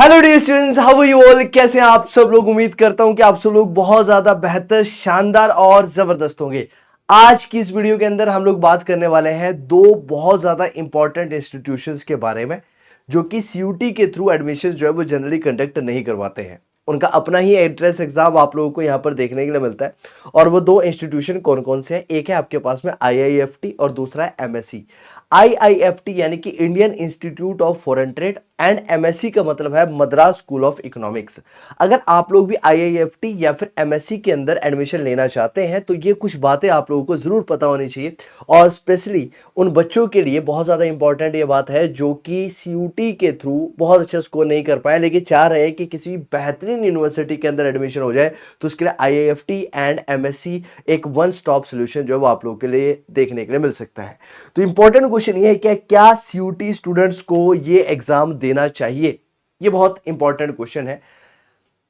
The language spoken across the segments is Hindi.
Hello dear students, how are you all. कैसे हैं आप सब लोग। उम्मीद करता हूं कि आप सब लोग बहुत ज्यादा बेहतर, शानदार और जबरदस्त होंगे। आज की इस वीडियो के अंदर हम लोग बात करने वाले हैं दो बहुत ज्यादा इंपॉर्टेंट इंस्टीट्यूशंस के बारे में जो कि सीयूटी के थ्रू एडमिशन जो है वो जनरली कंडक्ट नहीं करवाते हैं। उनका अपना ही एंट्रेंस एग्जाम आप लोगों को यहाँ पर देखने के लिए मिलता है। और वो दो इंस्टीट्यूशन कौन कौन से हैं? एक है आपके पास में आईआईएफटी और दूसरा है एमएससी। आईआईएफटी यानी कि Indian institute of foreign trade and MSc का मतलब है मद्रास स्कूल ऑफ इकोनॉमिक्स। अगर आप लोग भी आईआईएफटी या फिर एमएससी के अंदर एडमिशन लेना चाहते हैं तो ये कुछ बातें आप लोगों को जरूर पता होनी चाहिए। और स्पेशली उन बच्चों के लिए बहुत ज्यादा इंपॉर्टेंट ये बात है जो कि सीयूटी के थ्रू बहुत अच्छा स्कोर नहीं कर पाए लेकिन चाह रहे हैं कि किसी बेहतरीन यूनिवर्सिटी के अंदर एडमिशन हो जाए, तो उसके लिए आईआईएफटी एंड एमएससी एक वन स्टॉप सोल्यूशन जो है वो आप लोगों के लिए देखने के लिए मिल सकता है। तो इंपॉर्टेंट क्वेश्चन ये है कि क्या सीयूटी स्टूडेंट्स को ये एग्जाम देना चाहिए? ये बहुत इंपॉर्टेंट क्वेश्चन है।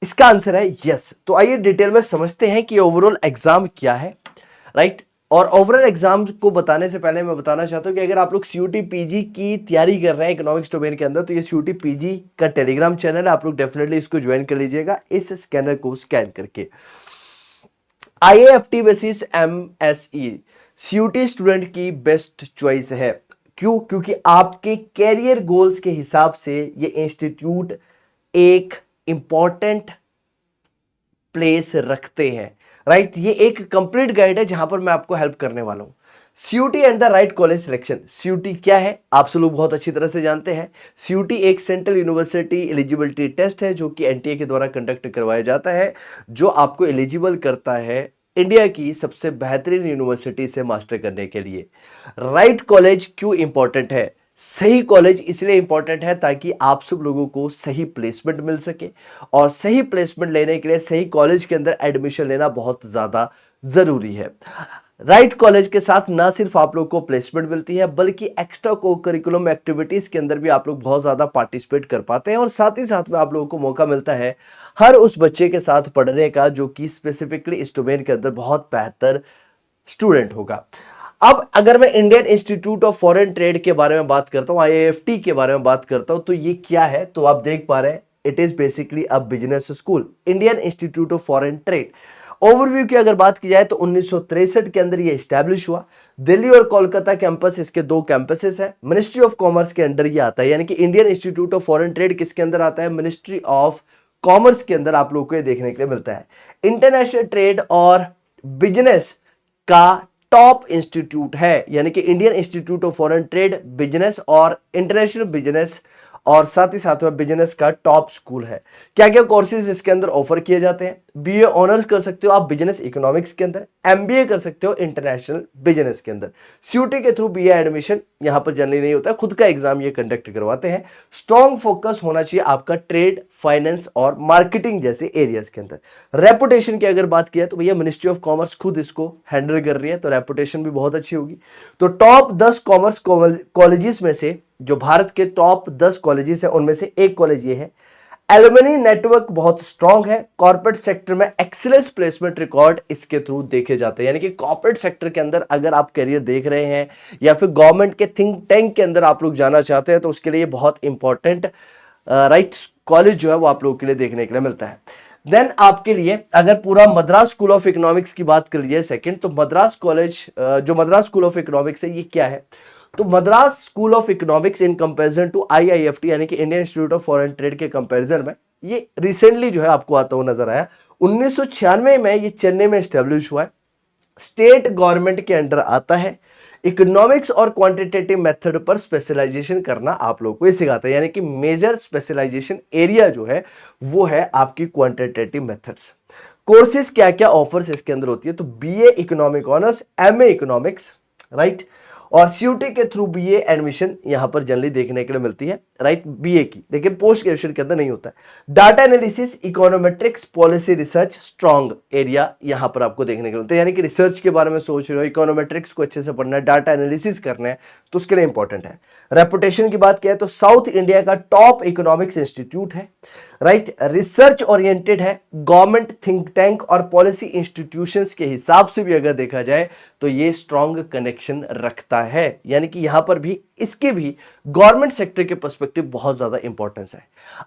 इसका आंसर है यस। तो आइए डिटेल में समझते हैं कि ओवरऑल एग्जाम क्या है, राइट। और ओवरऑल एग्जाम को बताने से पहले मैं बताना चाहता हूं कि अगर आप लोग सीयूटी पीजी की तैयारी कर रहे हैं इकोनॉमिक्स डोमेन के अंदर, तो ये सीयूटी पीजी का टेलीग्राम चैनल है, आप लोग डेफिनेटली इसको ज्वाइन कर लीजिएगा इस स्कैनर को स्कैन करके। आईएएफटी बेसिस एमएसई सीयूटी स्टूडेंट की बेस्ट चॉइस है। क्यों? क्योंकि आपके कैरियर गोल्स के हिसाब से ये इंस्टीट्यूट एक इंपॉर्टेंट प्लेस रखते हैं, राइट। ये एक कंप्लीट गाइड है जहां पर मैं आपको हेल्प करने वाला हूं। CUT and the right college selection. CUT क्या है आप सब लोग बहुत अच्छी तरह से जानते हैं। सीयूटी एक सेंट्रल यूनिवर्सिटी एलिजिबिलिटी टेस्ट है जो कि एनटीए के द्वारा कंडक्ट करवाया जाता है, जो आपको एलिजिबल करता है इंडिया की सबसे बेहतरीन यूनिवर्सिटी से मास्टर करने के लिए। राइट कॉलेज क्यों इंपॉर्टेंट है? सही कॉलेज इसलिए इंपॉर्टेंट है ताकि आप सब लोगों को सही प्लेसमेंट मिल सके, और सही प्लेसमेंट लेने के लिए सही कॉलेज के अंदर एडमिशन लेना बहुत ज्यादा जरूरी है। राइट कॉलेज के साथ ना सिर्फ आप लोग को प्लेसमेंट मिलती है बल्कि एक्स्ट्रा को करिकुलम एक्टिविटीज के अंदर भी आप लोग बहुत ज्यादा पार्टिसिपेट कर पाते हैं, और साथ ही साथ में आप लोगों को मौका मिलता है हर उस बच्चे के साथ पढ़ने का जो कि स्पेसिफिकली इस डोमेन के अंदर बहुत बेहतर स्टूडेंट होगा। अब अगर मैं Indian institute of foreign trade के बारे में बात करता हूं, आईआईएफटी के बारे में बात करता हूं, तो ये क्या है? तो आप देख पा रहे हैं it is basically a business school, Indian institute of foreign trade. Overview की अगर बात की जाए तो 1963 के अंदर ये एस्टैब्लिश हुआ। दिल्ली और कोलकाता कैंपस, इसके दो कैंपसेस है। मिनिस्ट्री ऑफ कॉमर्स के अंडर ये आता है, यानी कि Indian institute of foreign trade किसके अंदर आता है? मिनिस्ट्री ऑफ कॉमर्स के अंदर आप लोगों को ये देखने के लिए मिलता है। इंटरनेशनल ट्रेड और बिजनेस का टॉप इंस्टीट्यूट है, यानी कि Indian institute of foreign trade business और इंटरनेशनल बिजनेस और साथ ही साथ में बिजनेस का टॉप स्कूल है। क्या क्या कोर्सेज इसके अंदर ऑफर किए जाते हैं? बीए ऑनर्स कर सकते हो आप बिजनेस इकोनॉमिक्स के अंदर, एमबीए कर सकते हो इंटरनेशनल बिजनेस के अंदर। सीयूटी के थ्रू बीए एडमिशन यहां पर जनरली नहीं होता, खुद का एग्जाम ये कंडक्ट करवाते हैं। स्ट्रॉन्ग फोकस होना चाहिए आपका ट्रेड, फाइनेंस और मार्केटिंग जैसे एरियाज के अंदर। रेपुटेशन की अगर बात किया तो भैया मिनिस्ट्री ऑफ कॉमर्स खुद इसको हैंडल कर रही है, तो रेपुटेशन भी बहुत अच्छी होगी। तो टॉप 10 कॉमर्स कॉलेजेस में से, जो भारत के टॉप 10 कॉलेजेस है उनमें से एक कॉलेज ये है। एलुमनी नेटवर्क बहुत स्ट्रांग है। कॉर्पोरेट सेक्टर में एक्सीलेंस प्लेसमेंट रिकॉर्ड इसके थ्रू देखे जाते हैं, यानी कि कॉर्पोरेट सेक्टर के अंदर अगर आप करियर देख रहे हैं या फिर गवर्नमेंट के थिंक टैंक के अंदर आप लोग जाना चाहते हैं तो उसके लिए बहुत इंपॉर्टेंट राइट कॉलेज जो है वो आप लोगों के लिए देखने के लिए मिलता है। देन आपके लिए अगर पूरा मद्रास स्कूल ऑफ इकोनॉमिक्स की बात कर लीजिए सेकंड, तो मद्रास कॉलेज जो मद्रास स्कूल ऑफ इकोनॉमिक्स है ये क्या है? तो Madras school of economics in comparison to IIFT यानी कि Indian institute of foreign trade के कंपैरिजन में ये रिसेंटली जो है आपको आता हुआ नजर आया। 1996 में ये चेन्नई में एस्टेब्लिश हुआ है। स्टेट गवर्नमेंट के अंडर आता है। इकोनॉमिक्स और क्वांटिटेटिव मेथड पर स्पेशलाइजेशन करना आप लोगों को ये सिखाता है, यानी कि मेजर स्पेशलाइजेशन एरिया जो है वो है आपकी क्वांटिटेटिव मेथड्स। कोर्सेज क्या क्या ऑफर्स इसके अंदर होती है? तो BA economic honours, MA economics, right. और सीयूटी के थ्रू बीए एडमिशन यहां पर जनरली देखने के लिए मिलती है, राइट, बीए की, लेकिन पोस्ट ग्रेजुएशन के अंदर नहीं होता है। Data analysis, econometrics, policy research strong area यहां पर आपको देखने को मिलता है, यानी कि रिसर्च के बारे में सोच रहे हो, इकोनोमेट्रिक्स को अच्छे से पढ़ना है, डाटा एनालिसिस करना है, तो उसके लिए इंपॉर्टेंट है। रेपुटेशन की बात किया तो साउथ इंडिया का टॉप इकोनॉमिक्स इंस्टीट्यूट है, राइट। रिसर्च ओरिएंटेड है, गवर्नमेंट थिंक टैंक और पॉलिसी इंस्टीट्यूशंस के हिसाब से भी अगर देखा जाए तो ये स्ट्रॉन्ग कनेक्शन रखता है, यानी कि यहां पर भी इसके भी गवर्नमेंट सेक्टर के पर्सपेक्टिव पर्सपेक्टिव बहुत ज्यादा इंपॉर्टेंस है।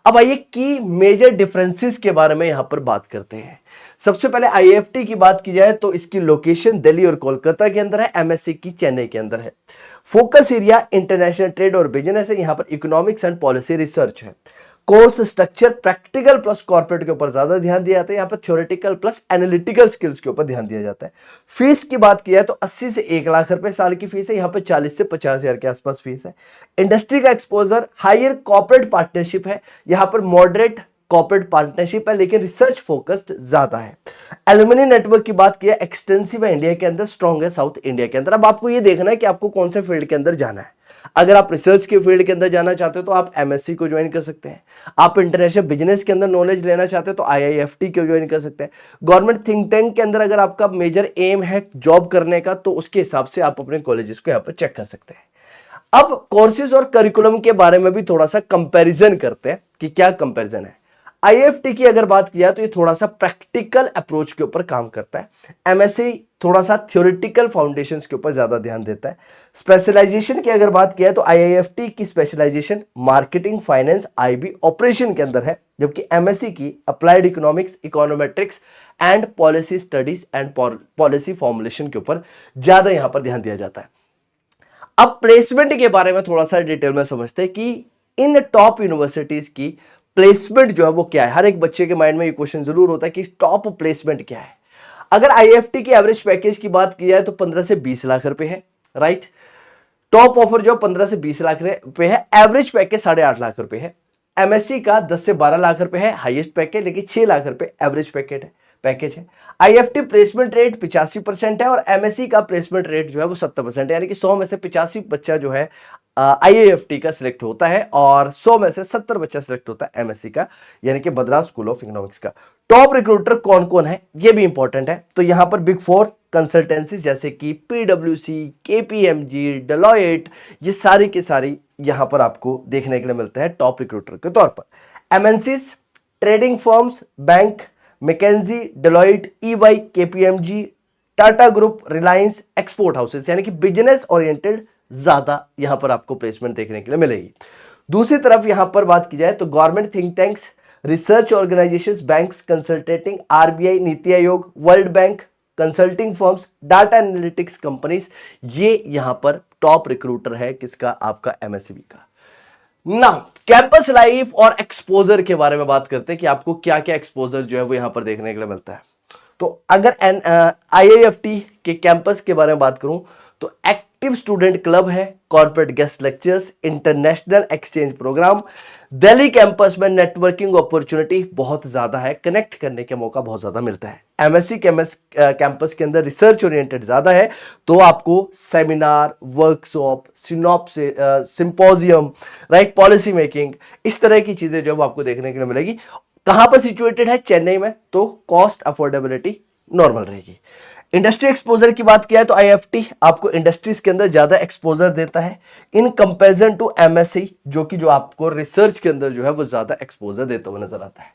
अब आइए की मेजर डिफरेंसेस के बारे में यहां पर बात करते हैं। सबसे पहले आईआईएफटी की बात की जाए तो इसकी लोकेशन दिल्ली और कोलकाता के अंदर है, एमएससी की चेन्नई के अंदर है। फोकस एरिया इंटरनेशनल ट्रेड और बिजनेस है, यहां पर इकोनॉमिक्स एंड पॉलिसी रिसर्च है। Course structure practical plus corporate के ऊपर ज्यादा ध्यान दिया जाता है, यहाँ पर थ्योरेटिकल प्लस एनालिटिकल स्किल्स के ऊपर ध्यान दिया जाता है। फीस की बात की जाए तो 80 से 1 लाख रुपए साल की फीस है, यहाँ पर 40 से 50 हजार के आसपास फीस है। इंडस्ट्री का एक्सपोजर हायर कॉर्पोरेट पार्टनरशिप है, यहाँ पर मॉडरेट कॉर्पोरेट पार्टनरशिप है लेकिन रिसर्च फोकस्ड ज्यादा है। एलुमनी नेटवर्क की बात की एक्सटेंसिव है इंडिया के अंदर, स्ट्रॉन्ग है साउथ इंडिया के अंदर। अब आपको ये देखना है कि आपको कौन से फील्ड के अंदर जाना है। अगर आप रिसर्च के फील्ड के अंदर जाना चाहते हो तो आप एमएससी को ज्वाइन कर सकते हैं। आप इंटरनेशनल बिजनेस के अंदर नॉलेज लेना चाहते हो तो आईआईएफटी को ज्वाइन कर सकते हैं। गवर्नमेंट थिंक टैंक के अंदर अगर आपका मेजर एम है जॉब करने का तो उसके हिसाब से आप अपने कॉलेजेस को यहाँ पर चेक कर सकते हैं। अब कोर्सेज और करिकुलम के बारे में भी थोड़ा सा कंपैरिजन करते हैं कि क्या कंपैरिजन है। आईएफटी की अगर बात की जाए तो ये थोड़ा सा प्रैक्टिकल अप्रोच के ऊपर काम करता है। एमएससी थोड़ा सा थ्योरेटिकल फाउंडेशंस के ऊपर ज्यादा ध्यान देता है। स्पेशलाइजेशन की अगर बात की जाए तो आईआईएफटी की specialization marketing, finance, IB, operation के अंदर है, जबकि एमएससी की applied economics, econometrics and policy studies and policy formulation के ऊपर ज्यादा यहां पर ध्यान दिया जाता है। अब प्लेसमेंट के बारे में थोड़ा सा डिटेल में समझते हैं कि इन टॉप यूनिवर्सिटीज की प्लेसमेंट जो है वो क्या है। हर एक बच्चे के माइंड में ये क्वेश्चन जरूर होता है कि टॉप प्लेसमेंट क्या है। अगर आईएफटी की एवरेज पैकेज की बात की जाए तो 15 से 20 लाख रुपए है, राइट। टॉप ऑफर जो 15 से 20 लाख रुपए है, एवरेज पैकेज 8.5 लाख रुपए है। एमएससी का 10 से 12 लाख रुपए है हाईएस्ट पैकेज, लेकिन 6 लाख रुपए एवरेज पैकेज है। आईएफटी प्लेसमेंट रेट 85% है और एमएससी का प्लेसमेंट रेट जो है वो 70% है, यानी कि 100 में से 85 बच्चा जो है आईआईएफटी का सिलेक्ट होता है और 100 में से 70 बच्चा सिलेक्ट होता है एमएससी का, यानी कि मद्रास स्कूल ऑफ इकोनॉमिक्स का। टॉप रिक्रूटर कौन कौन है ये भी इंपॉर्टेंट है। तो यहां पर बिग 4 कंसल्टेंसी जैसे कि पीडब्ल्यूसी, केपीएमजी, डेलॉयट, ये सारी की सारी यहां पर आपको देखने के लिए मिलते हैं टॉप रिक्रूटर के तौर पर। MNCs, trading firms, bank, McKinsey, Deloitte, EY, KPMG, Tata group, Reliance, export houses, यानी कि बिजनेस ओरिएंटेड ज्यादा यहां पर आपको प्लेसमेंट देखने के लिए मिलेगी। दूसरी तरफ यहां पर बात की जाए तो government think tanks, research organisations, banks, consulting, RBI, NITI Aayog, world bank, consulting firms, data analytics companies, ये यहां पर टॉप रिक्रूटर है किसका, आपका एमएससीबी का। ना कैंपस लाइफ और एक्सपोजर के बारे में बात करते हैं कि आपको क्या क्या एक्सपोजर जो है वो यहां पर देखने के लिए मिलता है। तो अगर आईआईएफटी के कैंपस के बारे में बात करूं तो एक्टिव स्टूडेंट क्लब है, corporate guest lectures, international exchange program. Delhi campus में नेटवर्किंग अपॉर्चुनिटी बहुत ज्यादा है, कनेक्ट करने के मौका बहुत ज्यादा मिलता है। एमएससी कैंपस के अंदर रिसर्च ओरिएंटेड ज्यादा है, तो आपको seminar, workshop, symposium, right, policy making, इस तरह की चीजें जो आपको देखने के लिए मिलेगी। कहां पर सिचुएटेड है, चेन्नई में, तो कॉस्ट अफोर्डेबिलिटी नॉर्मल रहेगी। इंडस्ट्री एक्सपोजर की बात किया है तो आईएफटी आपको इंडस्ट्रीज के अंदर ज्यादा एक्सपोजर देता है इन कंपैरिजन टू एमएससी, जो आपको रिसर्च के अंदर जो है वो ज्यादा एक्सपोजर देता हुआ नजर आता है।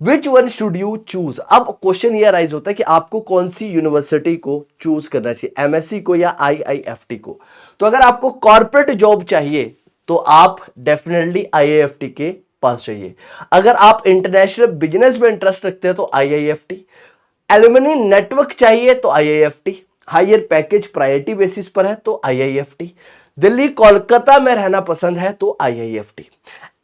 Which one should you choose. अब क्वेश्चन ये राइज होता है कि आपको कौन सी यूनिवर्सिटी को चूज करना चाहिए, एमएससी को या आईआईएफटी को। तो अगर आपको कॉर्पोरेट जॉब चाहिए तो आप डेफिनेटली आईआईएफटी के पास चाहिए। अगर आप इंटरनेशनल बिजनेस में इंटरेस्ट रखते हैं तो आईआईएफटी। एलुमनी नेटवर्क चाहिए तो IIFT. Higher package priority basis पर है तो आईआईएफटी। दिल्ली कोलकाता में रहना पसंद है तो आईआईएफटी।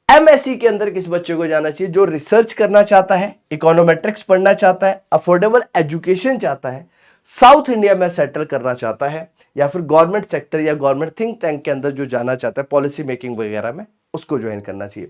एमएससी के अंदर किस बच्चे को जाना चाहिए, जो रिसर्च करना चाहता है, इकोनोमेट्रिक्स पढ़ना चाहता है, अफोर्डेबल एजुकेशन चाहता है, साउथ इंडिया में सेटल करना चाहता है, या फिर गवर्नमेंट सेक्टर या गवर्नमेंट थिंक टैंक के अंदर जो जाना चाहता है पॉलिसी मेकिंग वगैरह में, उसको ज्वाइन करना चाहिए।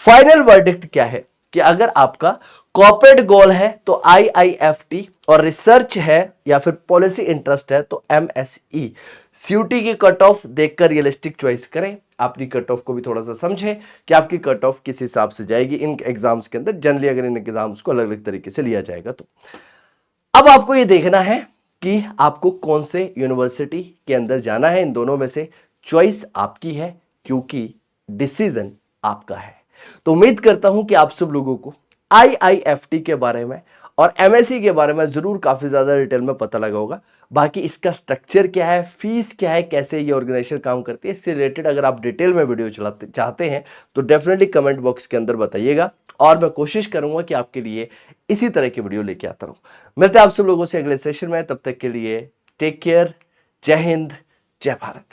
फाइनल वर्डिक्ट क्या है कि अगर आपका कॉर्पोरेट गोल है तो आईआईएफटी, और रिसर्च है या फिर पॉलिसी इंटरेस्ट है तो एमएसई। सीयूटी की कट ऑफ देखकर रियलिस्टिक चॉइस करें, अपनी कट ऑफ को भी थोड़ा सा समझें कि आपकी कट ऑफ किस हिसाब से जाएगी इन एग्जाम्स के अंदर। जनरली अगर इन एग्जाम्स को अलग अलग तरीके से लिया जाएगा तो अब आपको ये देखना है कि आपको कौन से यूनिवर्सिटी के अंदर जाना है। इन दोनों में से चॉइस आपकी है, क्योंकि डिसीजन आपका है। तो उम्मीद करता हूं कि आप सब लोगों को आईआईएफटी के बारे में और एमएससी के बारे में जरूर काफी ज्यादा डिटेल में पता लगा होगा। बाकी इसका स्ट्रक्चर क्या है, फीस क्या है, कैसे ये ऑर्गेनाइजेशन काम करती है, इससे रिलेटेड अगर आप डिटेल में वीडियो चलाते चाहते हैं तो डेफिनेटली कमेंट बॉक्स के अंदर बताइएगा और मैं कोशिश करूंगा कि आपके लिए इसी तरह की वीडियो लेके आता रहूं। मिलते हैं आप सब लोगों से अगले सेशन में, तब तक के लिए टेक केयर। जय हिंद, जय भारत।